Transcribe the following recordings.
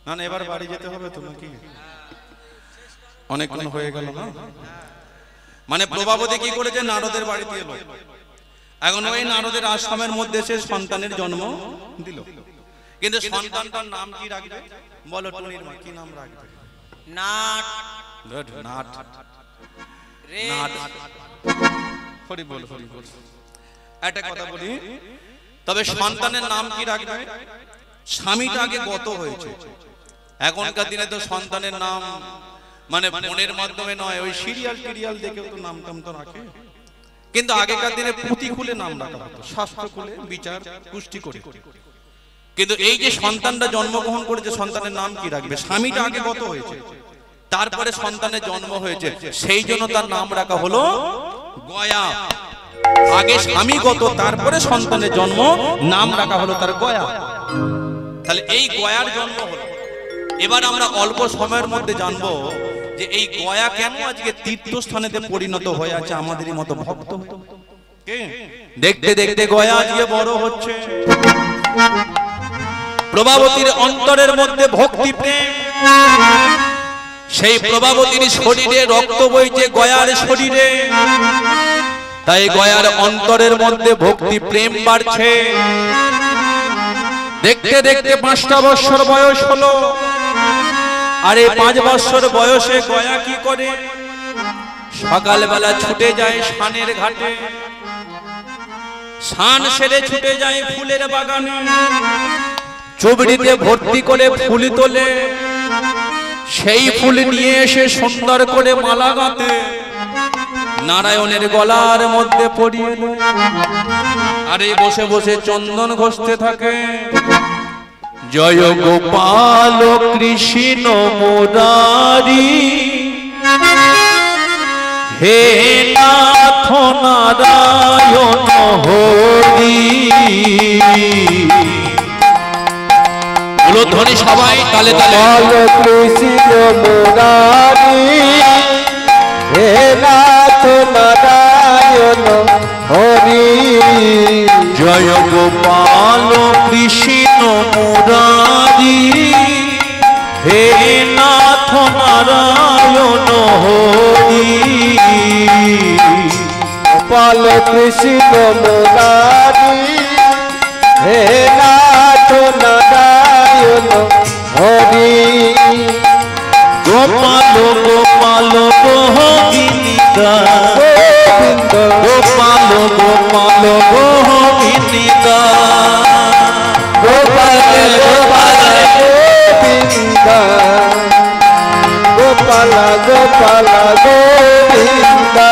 না না এবার বাড়ি যেতে হবে তো নাকি? অনেকক্ষণ হয়ে গেল না? মানে প্রভাবতী কি করেছে, নারদের বাড়িতে এলো। এখন ওই নারদের আশ্রমের মধ্যে সে সন্তানের জন্ম দিল। কিন্তু সন্তানটার নাম কি রাখবে বলো টুনির মা, কি নাম রাখবে? নাট। নাট রে নাট। হরি বল হরি বল। একটা কথা বলি, তবে সন্তানের নাম কি রাখবে? স্বামীটা আগে গত হয়েছে। এখনকার দিনে তো সন্তানের নাম মানে ফোনের মাধ্যমে নয়, ওই সিরিয়াল টিরিয়াল দেখেও তো নাম টাম তো রাখে। কিন্তু আগেকার দিনে পুঁথি খুলে নাম রাখা হতো, শাস্ত্র খুলে বিচার পুষ্টি করে। কিন্তু এই যে সন্তানটা জন্মগ্রহণ করেছে, সন্তানের নাম কি রাখবে? স্বামীটা আগে গত হয়েছে, তারপরে সন্তানের জন্ম হয়েছে, সেই জন্য তার নাম রাখা হলো গয়া। আগে স্বামী গত, তারপরে সন্তানের জন্ম, নাম রাখা হলো তার গয়া। তাহলে এই গয়ার জন্ম হলো। এবার আমরা অল্প সময়ের মধ্যে জানবো যে এই গয়া কেন আজকে তীর্থস্থানেতে পরিণত হয়ে আছে আমাদেরই মতো ভক্ত। দেখতে দেখতে গয়া আজকে বড় হচ্ছে। প্রভাবতীর অন্তরের মধ্যে ভক্তি প্রেম, সেই প্রভাবতীর শরীরে রক্ত বইছে গয়ার শরীরে, তাই গয়ার অন্তরের মধ্যে ভক্তি প্রেম বাড়ছে। দেখতে দেখতে 5টা বছর বয়স হলো। আর এই 5 বছর বয়সে গয়া কি করে? সকালবেলা ছুটে যায় স্নানের ঘাটে, স্নান সেরে ছুটে যায় ফুলের বাগানে, চুবড়িতে ভর্তি করে ফুল তোলে, সেই ফুল নিয়ে এসে সুন্দর করে মালা গাঁথে নারায়ণের গলার মধ্যে পরিয়ে দেয়। আর এই বসে বসে চন্দন ঘষতে থাকে। জয় গোপাল কৃষ্ণ মুরারি, হে নাথ নারায়ণ হরি। ধ্বনি সবাই তালে তালে। কৃষ্ণ মুরারি, হে নাথ নারায়ণ হরি। জয় গোপাল কৃষ্ণ মুরারি, হে নাথ নারায়ণ হরি। গোপাল কৃষ্ণ মুরারি, হে নাথ নারায়ণ হরি। গোপাল গোপাল গোবিন্দা, গোপাল গোপাল গোবিন্দা, গোপাল গোপাল গোবিন্দা, গোপাল গোপাল গোবিন্দা,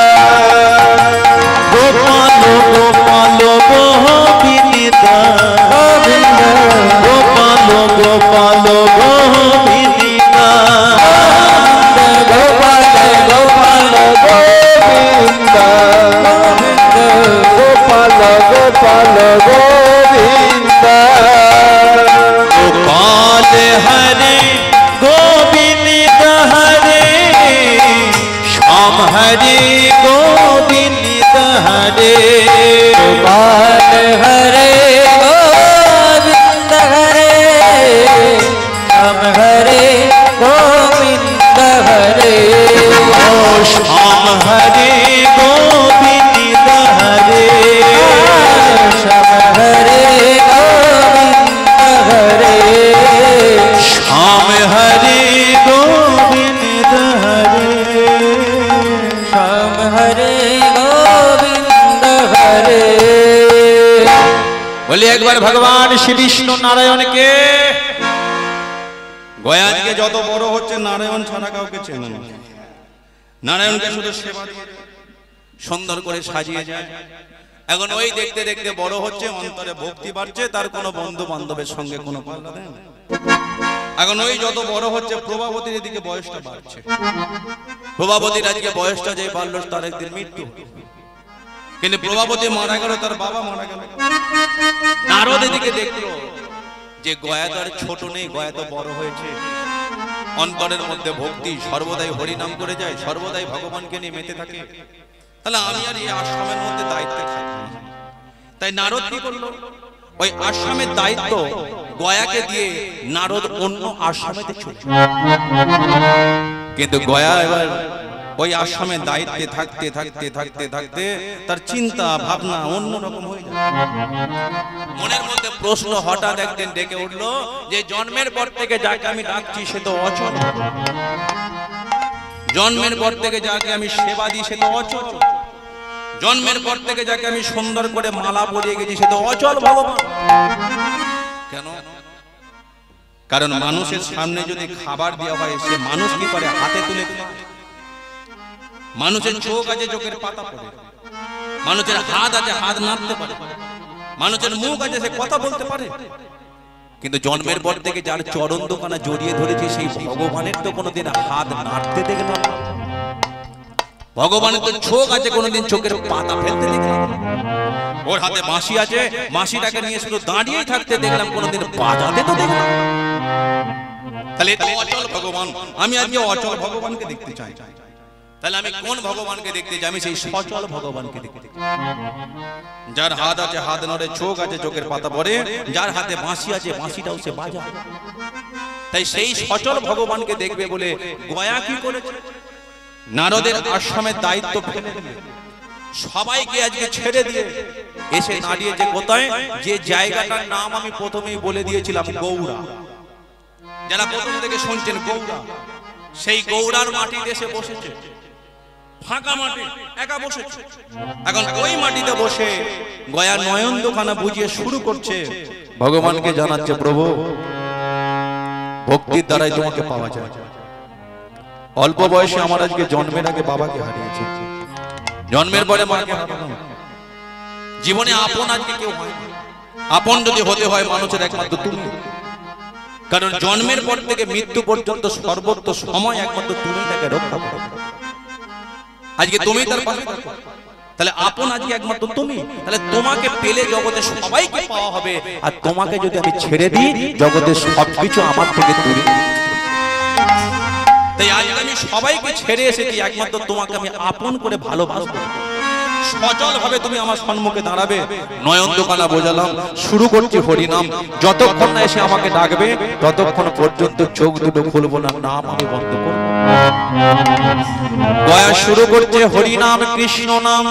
গোপাল গোপাল গোবিন্দা, গোপাল গোপাল গোবিন্দা, গোপাল গোপাল গোবিন্দা, গোপাল গোপাল গোবিন্দা। গোপাল হরে গোবিন্দ হরে, শ্যাম হরে গোবিন্দ হরে। গোপাল হরে গোবিন্দ হরে, শ্যাম হরে গোবিন্দ হরে। ও শ্যাম হরে গোবিন্দ হরে, শ্যাম হরে গোবিন্দ হরে। শ্যাম হরে গোবিন্দ হরে, শ্যাম হরে গোবিন্দ হরে। বলি একবার ভগবান শ্রী বিষ্ণু নারায়ণকে। গয়া আজকে যত বড় হচ্ছে, নারায়ণ ছাড়া কাউকে চেনে না। নারায়ণকে শুধু সেবা দিয়ে সুন্দর করে সাজিয়ে যায়। এখন ওই দেখতে দেখতে বড় হচ্ছে, অন্তরে ভক্তি বাড়ছে, তার কোনো বন্ধু বান্ধবের সঙ্গে কোনো পাল্লা দেয় না। এখন ওই যত বড় হচ্ছে, প্রভাবতীর এদিকে বয়সটা বাড়ছে। প্রভাবতীর আজকে বয়সটা যে বাড়লো, তার একদিন মৃত্যু। কিন্তু প্রভাবতী মারা গেল, তার বাবা মারা গেল। নারদ এদিকে দেখলো যে গয়া তো আর ছোট নেই, গয়া তো বড় হয়েছে। অন্তরের মধ্যে ভক্তি, সর্বদাই হরিনাম করে যায়, সর্বদাই ভগবানকে নিয়ে মেতে থাকে। তাহলে আমি আর এই আশ্রমের মধ্যে দায়িত্বে থাকবো না। তাই নারদ কি করলো, ওই আশ্রমের দায়িত্ব গয়াকে দিয়ে নারদ অন্য আশ্রমেতে চলে। কিন্তু গয়া এবার ওই আশ্রমের দায়িত্বে থাকতে থাকতে থাকতে থাকতে তার চিন্তা ভাবনা অন্যরকম হয়ে যায়। মনের মধ্যে প্রশ্ন হঠাৎ একদিন ডেকে উঠলো যে জন্মের পর থেকে যাকে আমি ডাকছি সে তো অচল, জন্মের পর থেকে যাকে আমি সেবা দিই সে তো অচল, জন্মের পর থেকে যাকে আমি সুন্দর করে মালা পরিয়ে গেছি সে তো অচল ভগবান। কেন? কারণ মানুষের সামনে যদি খাবার দেওয়া হয় সে মানুষ কি করে? হাতে তুলে তুলে। মানুষের চোখ আছে, চোখের পাতা পড়ে, মানুষের হাত আছে, হাত নাড়তে পারে, মানুষের মুখ আছে, সে কথা বলতে পারে। কিন্তু জন্মের পর থেকে যার চরণ দোকানা জড়িয়ে ধরেছে সেই ভগবানের তো কোনোদিন হাত নাড়তে দেখলাম না, ভগবানের তো চোখ আছে কোনোদিন চোখের পাতা ফেলতে দেখলাম না, ওর হাতে বাঁশি আছে, বাঁশিটাকে নিয়ে শুধু দাঁড়িয়েই থাকতে দেখলাম, কোনোদিন বাজাতে তো দেখলাম। তাহলে এটা অচল ভগবান। আমি আজকে অচল ভগবানকে দেখতে চাই। তাহলে আমি কোন ভগবানকে দেখতে চাই? আমি সেই সচল ভগবানকে দেখতে চাই, যার হাত আছে হাত নড়ে, চোখ আছে চোখের পাতা পড়ে, যার হাতে বাঁশি আছে বাঁশিটাও সে বাজায়। তাই সেই সচল ভগবানকে দেখবে বলে গয়া কি করেছে? নারদের আশ্রমের দায়িত্ব ফেলে দিয়ে সবাইকে আজকে ছেড়ে দিয়ে এসে দাঁড়িয়েছে কোথায়? যে জায়গাটার নাম আমি প্রথমেই বলে দিয়েছিলাম, গৌড়া। যারা প্রথম থেকে শুনছেন গৌড়া, সেই গৌড়ার মাটিতে এসে বসেছে, ফাঁকা মাটি, একা বসেছে। এখন ওই মাটিতে বসে গয়া নয়ন দোকানা বুঝিয়ে শুরু করছে, ভগবানকে জানাচ্ছে, প্রভু ভক্তির দ্বারাই তোমাকে পাওয়া যায়। অল্প বয়সে আমার আজকে জন্মের আগে বাবাকে হারিয়েছে, জন্মের পরে মাকে হারালাম। জীবনে আপন আজকে কেউ হয় না। আপন যদি হতে হয় মানুষের একমাত্র তুমি, কারণ জন্মের পর থেকে মৃত্যু পর্যন্ত সর্বত্র সময় একমাত্র তুমি তাকে রক্ষা করো। আজকে তুমি তার পাশে থাকো, তাহলে আপন আজকে একমাত্র তুমি। তাহলে তোমাকে পেলে জগতে সবাইকে পাওয়া হবে, আর তোমাকে যদি আমি ছেড়ে দিই জগতের সবকিছু আমার থেকে দূরে। তাই আজকে আমি সবাইকে ছেড়ে এসেছি, একমাত্র তোমাকে আমি আপন করে ভালোবাসবো। সচল ভাবে তুমি আমার সম্মুখে দাঁড়াবে। নয়ন দোকানা বোঝালাম, শুরু করছি হরিনাম। যতক্ষণ না এসে আমাকে ডাকবে ততক্ষণ পর্যন্ত চোখ দুটো খুলবো না, নাম আমি বন্ধ করবো। গয়া শুরু করছে হরিনাম, কৃষ্ণ নাম।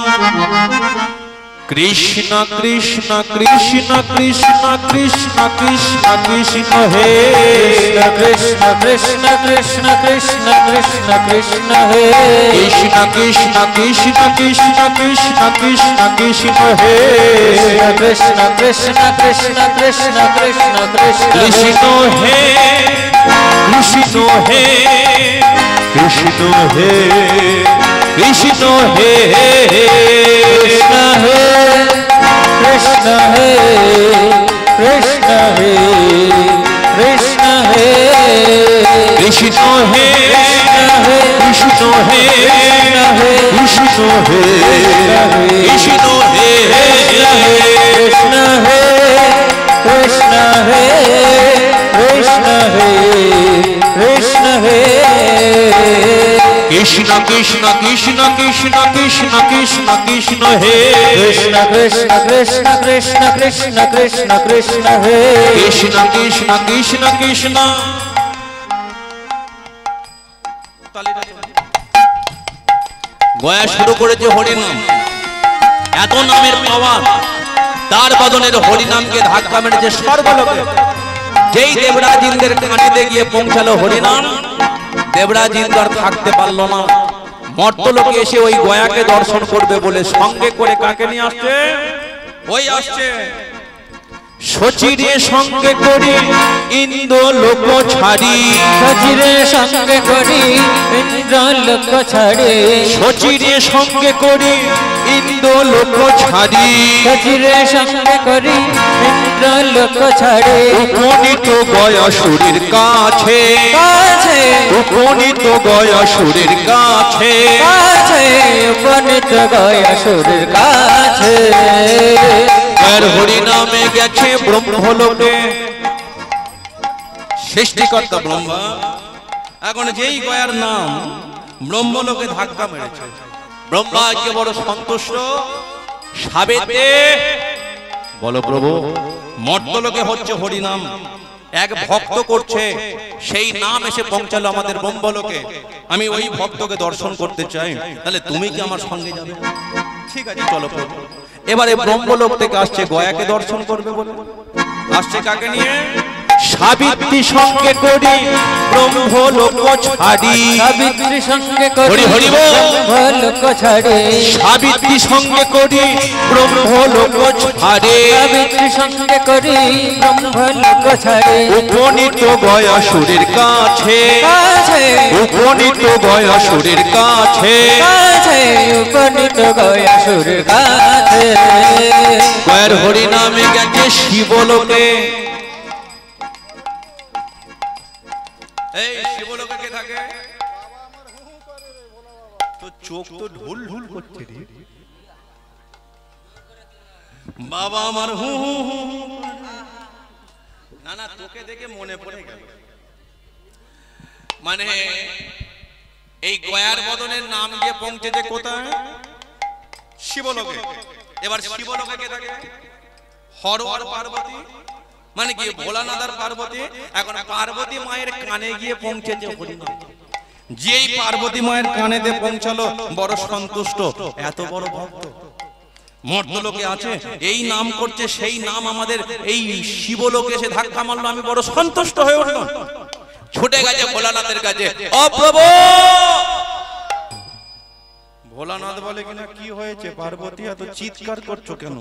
কৃষ্ণ কৃষ্ণ কৃষ্ণ কৃষ্ণ কৃষ্ণ কৃষ্ণ কৃষ্ণ হে কৃষ্ণ কৃষ্ণ কৃষ্ণ কৃষ্ণ কৃষ্ণ কৃষ্ণ হে কৃষ্ণ কৃষ্ণ কৃষ্ণ কৃষ্ণ কৃষ্ণ কৃষ্ণ কৃষ্ণ হে কৃষ্ণ কৃষ্ণ কৃষ্ণ কৃষ্ণ কৃষ্ণ কৃষ্ণ কৃষ্ণ হে কৃষ্ণ হে কৃষ্ণ হে কৃষ্ণ হে কৃষ্ণ হে কৃষ্ণ হে কৃষ্ণ হে কৃষ্ণ হে কৃষ্ণ হে কৃষ্ণ হে কৃষ্ণ হে কৃষ্ণ হে কৃষ্ণ হে কৃষ্ণ হে কৃষ্ণ হে কৃষ্ণ হে কৃষ্ণ কৃষ্ণ কৃষ্ণ কৃষ্ণ কৃষ্ণ কৃষ্ণ কৃষ্ণ হে কৃষ্ণ কৃষ্ণ কৃষ্ণ কৃষ্ণ কৃষ্ণ কৃষ্ণ কৃষ্ণ হে কৃষ্ণ কৃষ্ণ কৃষ্ণ কৃষ্ণ। গয়া শুরু করেছে হরিনাম। এত নামের পাওয়ার, তার বদনের হরিনামকে ধাক্কা মেরেছে সর্বলোকে। যেই দেবরাজ ইন্দ্রের কানেতে গিয়ে পৌঁছালো হরিনাম, দেবরাজ ইন্দ্র আর থাকতে পারলো না। মর্তলোকে এসে ওই গয়াকে দর্শন করবে বলে সঙ্গে করে কাকে নিয়ে আসছে? ওই আসছে সচিরে সঙ্গে করি ইন্দ্র লোক ছাড়ি, সচিরে সঙ্গে করি ইন্দ্র লোক ছাড়ি, সচিরে সঙ্গে করি ইন্দ্র লোক ছাড়ি, সচিরে সঙ্গে করি ইন্দ্র লোক ছাড়ি, উপনীত গয়াসুরের কাছে, কাছে উপনীত গয়াসুরের কাছে, কাছে উপনীত গয়াসুরের কাছে। আর হরিনামে গেছে ব্রহ্মলোকে, সৃষ্টিকর্তা ব্রহ্মা। এখন যেই গয়ার নাম ব্রহ্মলোকে ধাক্কা মেরেছে, ব্রহ্মা আজকে বড় সন্তুষ্ট। সাবেতে বলো প্রভু, মর্তলোকে হচ্ছে হরিনাম, এক ভক্ত করছে, সেই নাম এসে পৌঁছালো আমাদের ব্রহ্মলোকে। আমি ওই ভক্তকে দর্শন করতে চাই, তাহলে তুমি কি আমার সঙ্গে যাবে? ঠিক আছে চলো প্রভু। এবারে ব্রহ্মলোক থেকে আসছে গয়াকে দর্শন করবে বলে, আসছে কাকে নিয়ে? সাবিত্রী সঙ্গে করি ব্রহ্মলোক ছাড়ি, সাবিত্রী সঙ্গে করি হরি হরি বল। ব্রহ্মলোক ছাড়ে, সাবিত্রী সঙ্গে করি ব্রহ্মলোক ছাড়ে, সাবিত্রী সঙ্গে করি ব্রহ্মলোক ছাড়ে। উপনীত গয়াসুরের কাছে, কাছে উপনীত গয়াসুরের কাছে, কাছে উপনীত গয়াসুরের কাছে। গয়ার হরি নামে গেছে শিবলোকে। এই শিবলোকে কে থাকে? তো চোখ তো ঢুল ঢুল করছে রে বাবা আমার, হু হু হু। না না, তোকে দেখে মনে পড়ে গেল, মানে এই গয়ার বদনের নাম গিয়ে পৌঁছেছে কোথায়? শিবলোকে। এবার শিবলোকে কে থাকে? হর আর পার্বতী, মানে কি ভোলানাথ আর পার্বতী। এখন পার্বতী মায়ের কানে গিয়ে পৌঁছেছে হরিনাম। যেই পার্বতী মায়ের কানেতে পৌঁছালো বড় সন্তুষ্ট, এত বড় ভক্ত মর্তলোকে আছে, এই নাম করছে, সেই নাম আমাদের এই শিবলোকে এসে ধাক্কা মারলো, আমি বড় সন্তুষ্ট হয়ে উঠলাম। ছুটে গেছে ভোলানাথের কাছে, ও প্রভু। ভোলানাথ বলে কিনা কি হয়েছে পার্বতী, এত চিৎকার করছো কেন?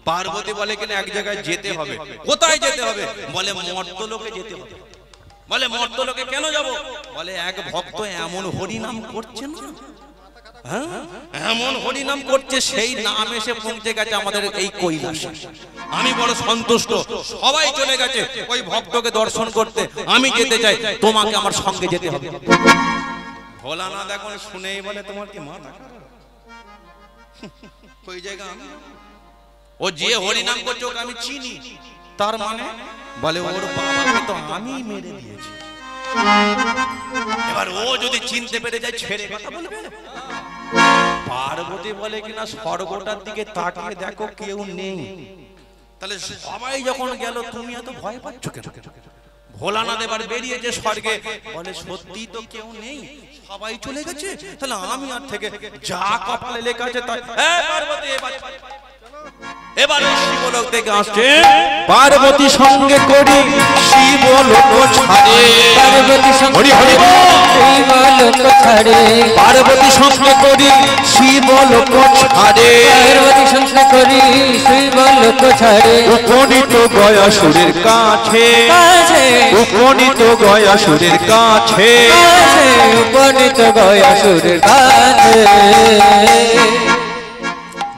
পার্বতী বলে কিনা এক জায়গায় যেতে হবে। কোথায় যেতে হবে? বলে মর্তলোকে যেতে হবে। বলে মর্তলোকে কেন যাব? বলে এক ভক্ত এমন হরিনাম করছে না, হ্যাঁ এমন হরিনাম করছে, সেই নাম এসে পৌঁছে গেছে আমাদের এই কৈলাসে। আমি বড় সন্তুষ্ট। সবাই চলে গেছে ওই ভক্তকে দর্শন করতে, আমি যেতে চাই, তোমাকে আমার সঙ্গে যেতে হবে। ভোলানাথ এখন শুনেই বলে, তোমার কি মাথা খারাপ? ওই জায়গা আমি, ও যে হরিনাম করছে ওকে আমি চিনি, তার মানে বলে ওর বাবাকে তো আমি মেরে দিয়েছি। এবার ও যদি চিনতে পেরে যায় ছেড়ে কথা বলবে। পার্বতী বলে কিনা স্বর্গটার দিকে তাকিয়ে দেখো কেউ নেই। তাহলে সবাই যখন গেল, তুমি এত ভয় পাচ্ছ কেন? ভোলানাথ এবার বেরিয়েছে স্বর্গে, বলে সত্যি তো কেউ নেই, সবাই চলে গেছে, তাহলে আমি আর থেকে যা কপালে লেখা আছে তাই। পার্বতী এবার শিবলোক থেকে আসছে, পার্বতী সঙ্গে করি শিবলোক ছাড়ে, পার্বতী হরি সঙ্গে হরি বল। শিবলোক ছাড়ে, পার্বতী সঙ্গে করি শিবলোক ছাড়ে, পার্বতী সঙ্গে করি শিবলোক ছাড়ে। উপনীত গয়াসুরের কাছে, কাছে উপনীত গয়াসুরের কাছে, কাছে উপনীত গয়াসুরের কাছে।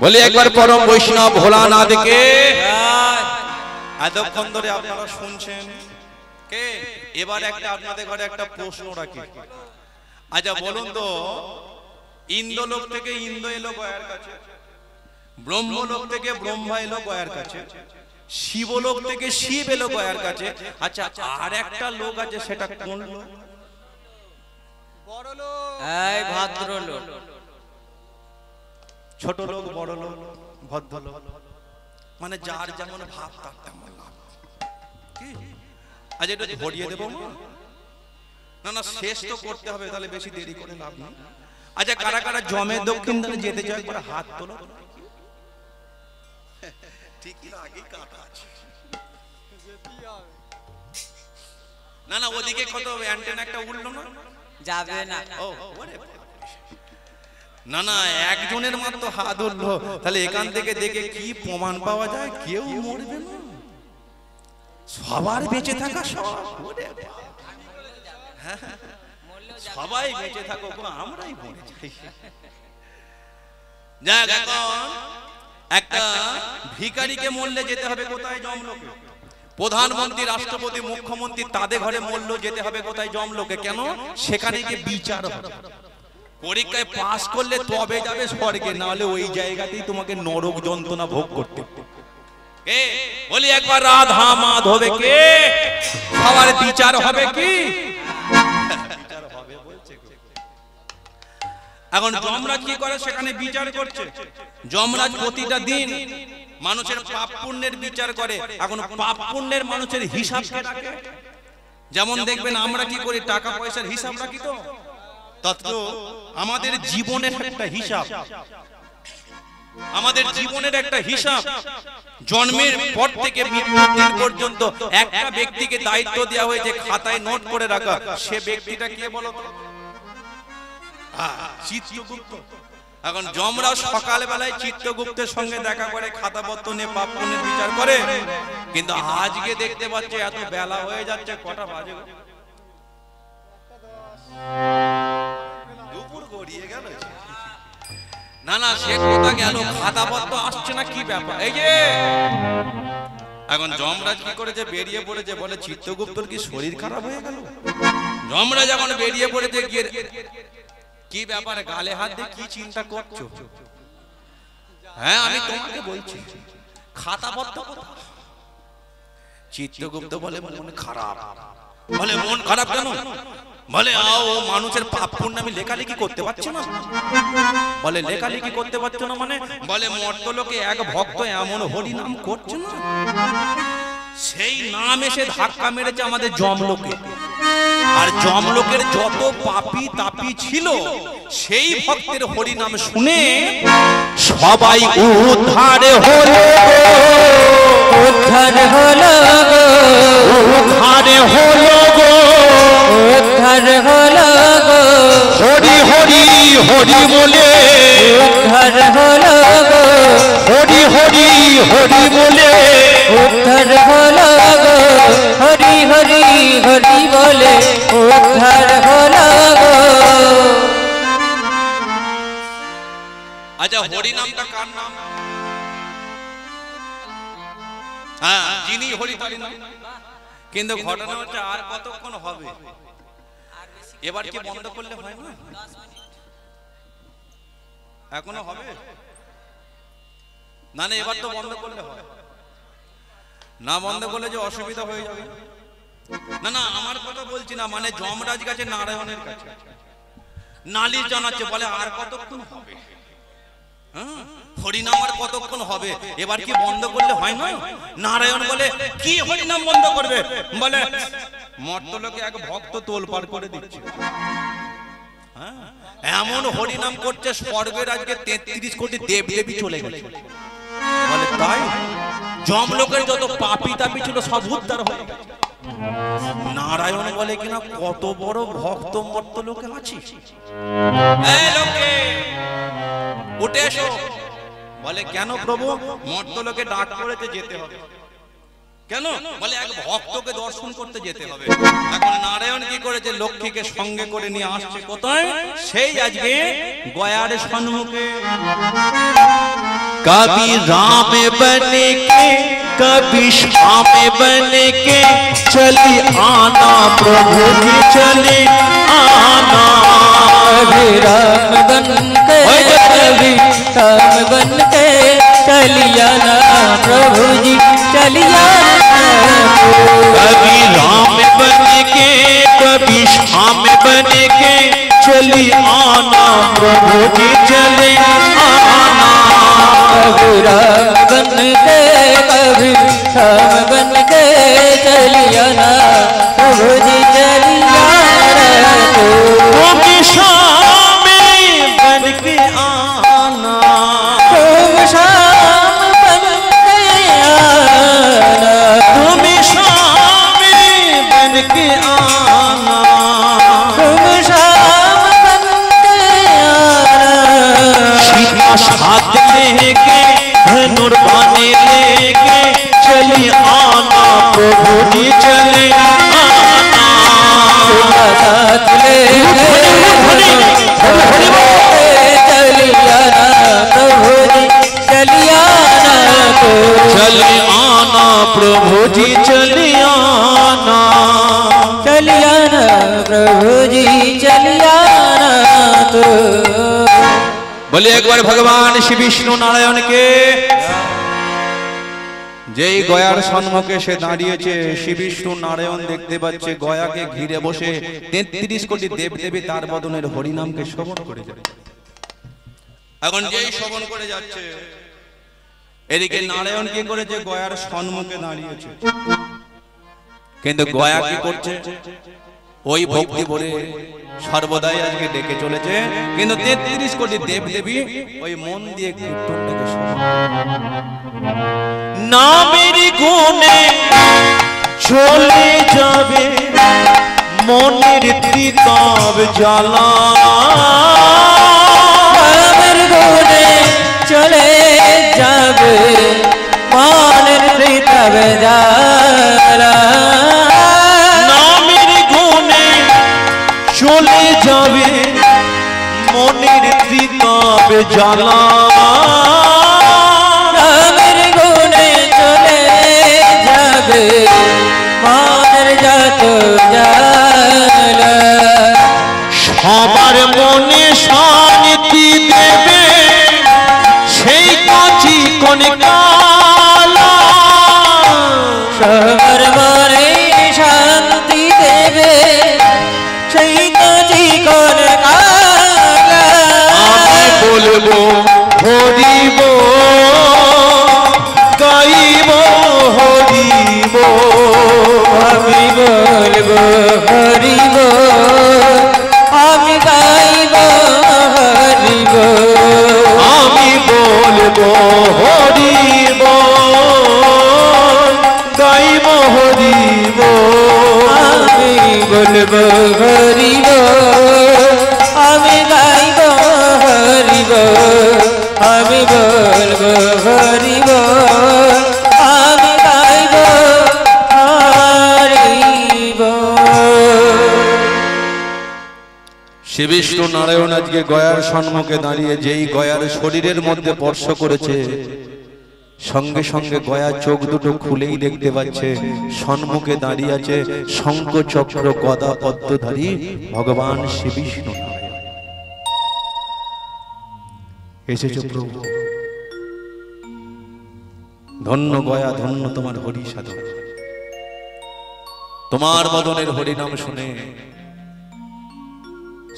বলি একবার পরম বৈষ্ণব ভোলানাথকে। এতক্ষণ ধরে আপনারা শুনছেন কে? এবার একটা আপনাদের ঘরে একটা প্রশ্ন রাখি। আচ্ছা বলুন তো, ইন্দ্রলোক থেকে ইন্দ্র এলো গয়ার কাছে, ব্রহ্মলোক থেকে ব্রহ্মা এলো গয়ার কাছে, শিবলোক থেকে শিব এলো গয়ার কাছে। আচ্ছা আর একটা লোক আছে, সেটা কোন লোক? এই ভদ্রলোক। ছোট লোক, বড় লোক, ভদ্রলোক, মানে যার যেমন ভাব তার তেমন লাভ। কি আজ এটা ভরিয়ে দেবো? না না, শেষ তো করতে হবে, তাহলে বেশি দেরি করে লাভ নেই। আচ্ছা কারা কারা জমে দক্ষিণ ধারে যেতে চায় করে হাত তোলো। ঠিকই না, আগেই কাটা আছে। না না, ওদিকে কত অ্যান্টেনা একটা উঠলো না, যাবে না। ও ওরে না না, একজনের মাত্র হাত উঠলো, তাহলে এখান থেকে দেখে কি প্রমাণ পাওয়া যায়? কেউ মরবে না, সবার বেঁচে থাকা সব। সবাই বেঁচে থাকো, আমরাই মরে যাই। যাক, এখন একটা ভিখারিকে মরলে যেতে হবে কোথায়? যমলোকে। প্রধানমন্ত্রী, রাষ্ট্রপতি, মুখ্যমন্ত্রী তাদের ঘরে মরলে যেতে হবে কোথায়? যমলোকে। কেন? সেখানে গিয়ে বিচার হবে। পরীক্ষায় পাস করলে তবে যাবে স্বর্গে, না হলে ওই জায়গাতেই তোমাকে নরক যন্ত্রণা ভোগ করতে। কে বলি একবার রাধা মাধবে কে? সবার বিচার হবে কি? এখন যমরাজ কি করে? সেখানে বিচার করছে। যমরাজ প্রতিটা দিন মানুষের পাপ পুণ্যের বিচার করে। এখন পাপ পুণ্যের মানুষের হিসাব কে রাখে? যেমন দেখবেন আমরা কি করি, টাকা পয়সার হিসাব রাখি, তো তত আমাদের জীবনের একটা হিসাব, আমাদের জীবনের একটা হিসাব। জন্মের পর থেকে মৃত্যুর দিন পর্যন্ত একটা ব্যক্তিকে দায়িত্ব দেওয়া হয়েছে খাতায় নোট করে রাখা। সে ব্যক্তিটা কে বলো তো? চিত্রগুপ্ত। এখন যমরাজ সকালবেলায় চিত্রগুপ্তের সঙ্গে দেখা করে, খাতাপত্র নিয়ে পাপ পুণ্যের বিচার করে। কিন্তু আজকে দেখতে পাচ্ছে এত বেলা হয়ে যাচ্ছে, কটা বাজে, দুপুর গড়িয়ে গেল। না না, সে কথা গেল, খাতাপত্র আসছে না, কি ব্যাপার? এই যে এখন যমরাজ কি করেছে, বেরিয়ে পড়েছে, বলে চিত্রগুপ্তর কি শরীর খারাপ হয়ে গেল? যমরাজ এখন বেরিয়ে পড়েছে, গিয়ে কি ব্যাপারে গালে হাত দিয়ে কি চিন্তা করছো? হ্যাঁ আমি তোমাকে বলছি, খাতাপত্র কোথায়? চিত্রগুপ্ত বলে মন খারাপ। বলে মন খারাপ কেন? বলে ও মানুষের পাপ পুণ্য আমি লেখালেখি করতে পারছি না। বলে লেখালেখি করতে পারছো না মানে? বলে মর্তলোকে এক ভক্ত এমন হরি নাম করছে না, সেই নাম এসে ধাক্কা মেরেছে আমাদের যমলোকে। আর যমলোকের যত পাপী তাপী ছিল সেই ভক্তের হরি নাম শুনে সবাই উদ্ধার হলো, উদ্ধার হলো, উদ্ধার হলো গো, উদ্ধার হলো, হরি হরি হরি বলে, উদ্ধার হলো, হরি হরি হরি বলে, উদ্ধার হলো, হরি হরি হরি বলে উদ্ধার হলো। আচ্ছা হরি নামটা কার নাম? হ্যাঁ যিনি হরি তারই নাম। কিন্তু ঘটনা হচ্ছে আর কতক্ষণ হবে? এবার কি বন্ধ করলে হয় না? এখনো হবে না? না এবার তো বন্ধ করলে হয় না, বন্ধ করলে যে অসুবিধা হয়ে যাবে। না না আমার কথা বলছি না, মানে যমরাজ গেছে নারায়ণের কাছে, নালিশ জানাচ্ছে, বলে আর কতক্ষণ হবে? হরিনাম আর কতক্ষণ হবে? এবার কি বন্ধ করলে হয় না? নারায়ণ বলে কি হরিনাম বন্ধ করবে? বলে মর্তলোকে এক ভক্ত তোলপাড় করে দিচ্ছে, এমন হরিনাম করছে স্বর্গের আজকে 33 কোটি দেব দেবী চলে গেছে। বলে তাই? যমলোকের যত পাপী তাপী ছিল সব উদ্ধার হয়ে গেছে। নারায়ণ বলে কিনা কত বড় ভক্ত মর্তলোকে আছে, এই লোকে উঠে এসো। বলে কেন প্রভু? মর্তলোকে ডাক পড়েছে, যেতে হবে। কেন? বলে এক ভক্তকে দর্শন করতে যেতে হবে। এখন নারায়ণ কি করেছে, লক্ষ্মীকে সঙ্গে করে নিয়ে আসছে কোথায়? সেই আজকে গয়ার সম্মুখে। कभी राम बने के कभी श्याम बने के चली आना प्रभु जी चले आना। कभी राम बन के कभी श्याम बन के चलिया ना प्रभु जी चलिया। कभी राम बने के कभी श्याम बने के चली आना प्रभु जी चले आना। कभी राम बन के कभी श्याम बन के चलिया ना प्रभु जी चलिया। तुम श्याम बन के आना, तुम श्याम बन के आना, तुम श्याम बन के आना। तुम श्याम बन के आना। सीता साथ लेके धनुर बाने लेके चली आना प्रभु जी चले आना। साथ लेके चलिया ना प्रभु जी चलिया ना। तो चले आना प्रभु जी चले आना। चलिया ना प्रभु जी चलिया ना। तो বলি একবার ভগবান শ্রী বিষ্ণু নারায়ণকে। যেই গয়ার সম্মুখে সে দাঁড়িয়েছে, শ্রী বিষ্ণু নারায়ণ দেখতে পাচ্ছে গয়াকে ঘিরে বসে 33 কোটি দেব দেবী তার বদনের হরিনামকে শ্রবণ করে যাচ্ছে। এখন যেই শ্রবণ করে যাচ্ছে এদিকে নারায়ণ কি করেছে, গয়ার সম্মুখে দাঁড়িয়েছে, কিন্তু গয়া কি করছে, ওই ভক্তি ভরে সর্বদাই আজকে ডেকে চলেছে, কিন্তু 33 কোটি দেব দেবী ওই মন দিয়ে কীর্তনটাকে শোনে। নামের গুণে চলে যাবে মনের ত্রিতাপ জ্বালা, নামের গুণে চলে যাবে মনের ত্রিতাপ জ্বালা, নামের গুণে চলে যাবে মনের ত্রিতাপ জ্বালা, নামের গুণে চলে যাবে মনের যত জ্বালা, সবার মনে শান্তি দেবে সেই কাঁচি কনকালা, সবার মনে শান্তি দেবে সেই কাজী কোন কালা, আমি বলবো হরিব গাইব হরিব, আমি বলবো হরিব, আমি গাইব হরিব, আমি বলবো হরিব গাইব হরিব, আমি বলবো হরিব, আমি গাইব হরিব, আমি বলবো হরিব, আমি গাইব হরিব। শ্রী বিষ্ণু নারায়ণ আজকে গয়ার সম্মুখে দাঁড়িয়ে যেই গয়ার শরীরের মধ্যে স্পর্শ করেছে, সঙ্গে সঙ্গে গয়া চোখ দুটো খুলেই দেখতে পাচ্ছে সম্মুখে দাঁড়িয়ে আছে শঙ্খ চক্র গদা পদ্মধারী ভগবান শ্রী বিষ্ণু নারায়ণ। এসেছো প্রভু, ধন্য গয়া, ধন্য তোমার হরি সাধন, তোমার বদনের হরিনাম শুনে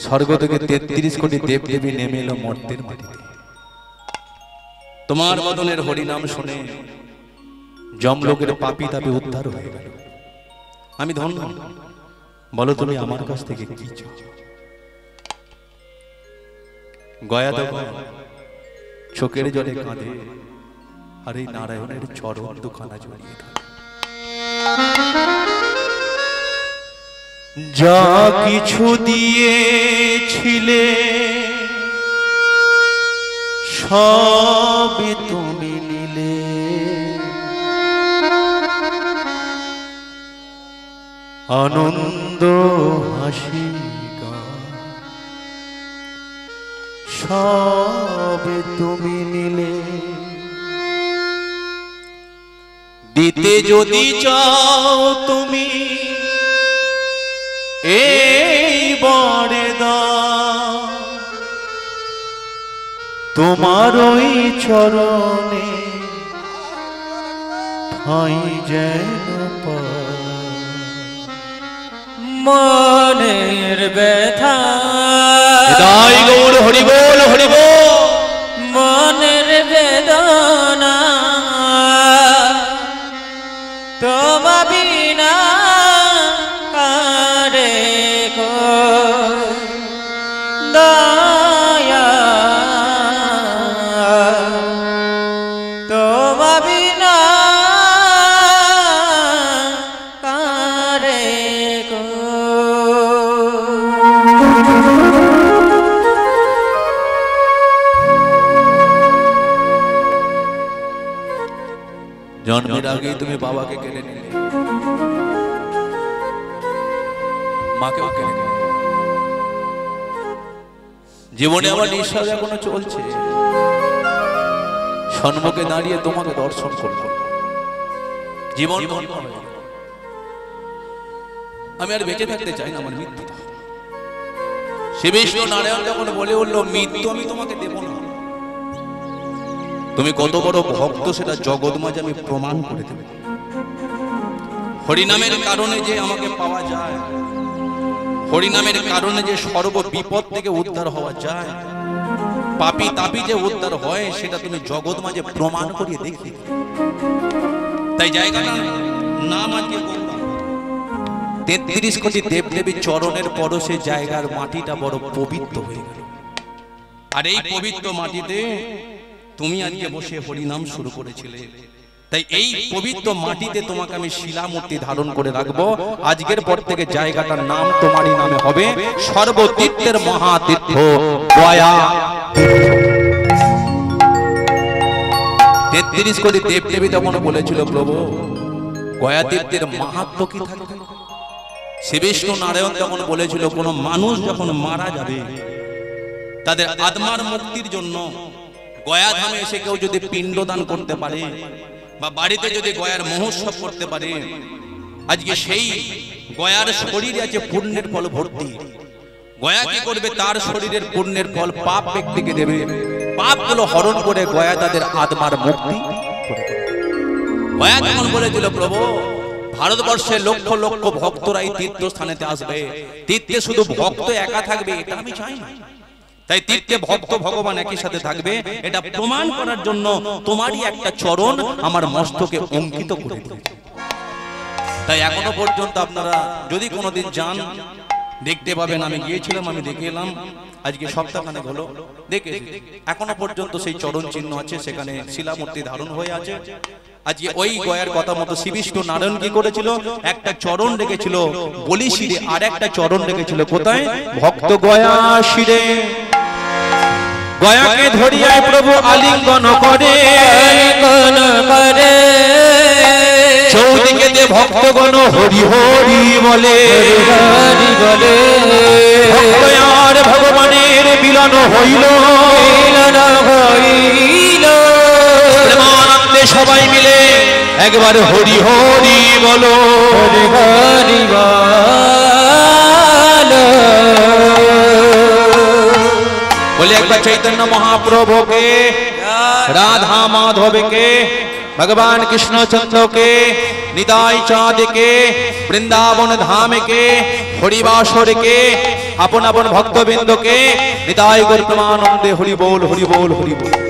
স্বর্গ থেকে 33 কোটি দেব দেবী নেমে এলো মর্তের মাটিতে। তোমার বদনের হরিনাম শুনে যমলোকের পাপী তাপে উদ্ধার হয়ে গেল। আমি ধন্য, বলো তুমি আমার কাছ থেকে কি চাও? গয়া দেব চোখের জলে কাঁদে আর এই নারায়ণের চরণ দুখানা জড়িয়ে ধরে। যা কিছু দিয়েছিলে সবই তুমি নিলে, আনন্দ হাসি গান সবই তুমি নিলে, দিতে যদি চাও তুমি এই বরে দাও, তোমার ওই চরণে ঠাঁই যেন পাই। মনের ব্যথা জয় গৌর হরি বল হরি বল। মনের বেদনা তোমা বিনা কারে কো দয়া, তোমা বিনা কারে কো। জন্মের আগেই তুমি বাবাকে কেড়ে নিলে, মাকেও কেড়ে নিলে। জীবনে আমার নিঃশ্বাস এখনো চলছে, সম্মুখে দাঁড়িয়ে তোমাকে দর্শন করব, জীবন ধন্য হয়ে গেল। আমি আর বেঁচে থাকতে চাই না, আমার মৃত্যু। শ্রী বিষ্ণু নারায়ণ যখন বলে উঠলো মৃত্যু আমি তোমাকে দেব না, তুমি কত বড় ভক্ত সেটা জগৎ মাঝে আমি প্রমাণ করে দেব। হরিনামের কারণে যে আমাকে পাওয়া যায়, হরিনামের কারণে যে সর্ব বিপদ থেকে উদ্ধার হওয়া যায়, পাপী তাপী যে উদ্ধার হয় সেটা তুমি জগৎ মাঝে প্রমাণ করিয়ে দেখি। তাই জায়গাটা নাম আজকে 33 কোটি দেবদেবীর চরণের পরশে জায়গার মাটিটা বড় পবিত্র হয়ে গেল। আর এই পবিত্র মাটিতে তুমি আজকে বসে হরিনাম শুরু করেছিলে। তাই এই পবিত্র মাটিতে তোমাকে আমি শিলামূর্তি ধারণ করে রাখবো। আজকের পর থেকে জায়গাটার নাম তোমারই নামে হবে, সর্বতীর্থের মহাতীর্থ গয়া। 33 কোটি দেবদেবী তখন বলেছিল, প্রভু গয়া তীর্থের মাহাত্ম্য কি থাকবে? শ্রী বিষ্ণু নারায়ণ তখন বলেছিল, কোন মানুষ যখন মারা যাবে তাদের আত্মার মুক্তির জন্য গয়া ধামে এসে কেউ যদি পিণ্ডদান করতে পারে বা বাড়িতে যদি গয়ার মহোৎসব করতে পারে, আজকে সেই গয়ার শরীরে আছে পুণ্যের ফল ভর্তি। গয়া কি করবে? তার শরীরের পুণ্যের ফল পাপ ব্যক্তিকে দেবে, পাপগুলো হরণ করে গয়া তাদের আত্মার মুক্তি করে দেবে। গয়া তখন বলেছিল, প্রভু ভারতবর্ষের লক্ষ লক্ষ ভক্তরা এই তীর্থস্থানেতে আসবে, তীর্থে শুধু ভক্ত একা থাকবে এটা আমি চাই না। তাই তীর্থে ভক্ত ভগবান একই সাথে থাকবে, এটা প্রমাণ করার জন্য তোমারই একটা চরণ আমার মস্তকে অঙ্কিত করে দিল। তাই এখনো পর্যন্ত আপনারা যদি কোনোদিন যান দেখতে পাবেন, আমি গিয়েছিলাম, আমি দেখে এলাম, আজকে সপ্তাহখানেক হলো দেখেছি, এখনো পর্যন্ত সেই চরণ চিহ্ন আছে, সেখানে শিলামূর্তি ধারণ হয়ে আছে। আজকে ওই গয়ার কথা মতো শ্রী বিষ্ণু নারায়ণ কি করেছিল? একটা চরণ রেখেছিল বলি শিরে, আর একটা চরণ রেখেছিল কোথায়? ভক্ত গয়া শিরে। গয়াকে ধরিয়ায় প্রভু আলিঙ্গন করে, চৌদিকে যে ভক্তগণ হরি হরি বলে, ভক্ত আর ভগবানের মিলন হইল, প্রেমানন্দে সবাই মিলে একবার হরি হরি বলো। বলে একবার চৈতন্য মহাপ্রভুকে, রাধা মাধবকে, भगवान कृष्ण चंद्र के, निताई चाँद के, वृंदावन धाम के, हरिवासर के, अपन अपन भक्तबिंद के निताई गुरु प्रेमानंदे हरि बोल हरि बोल हरि बोल।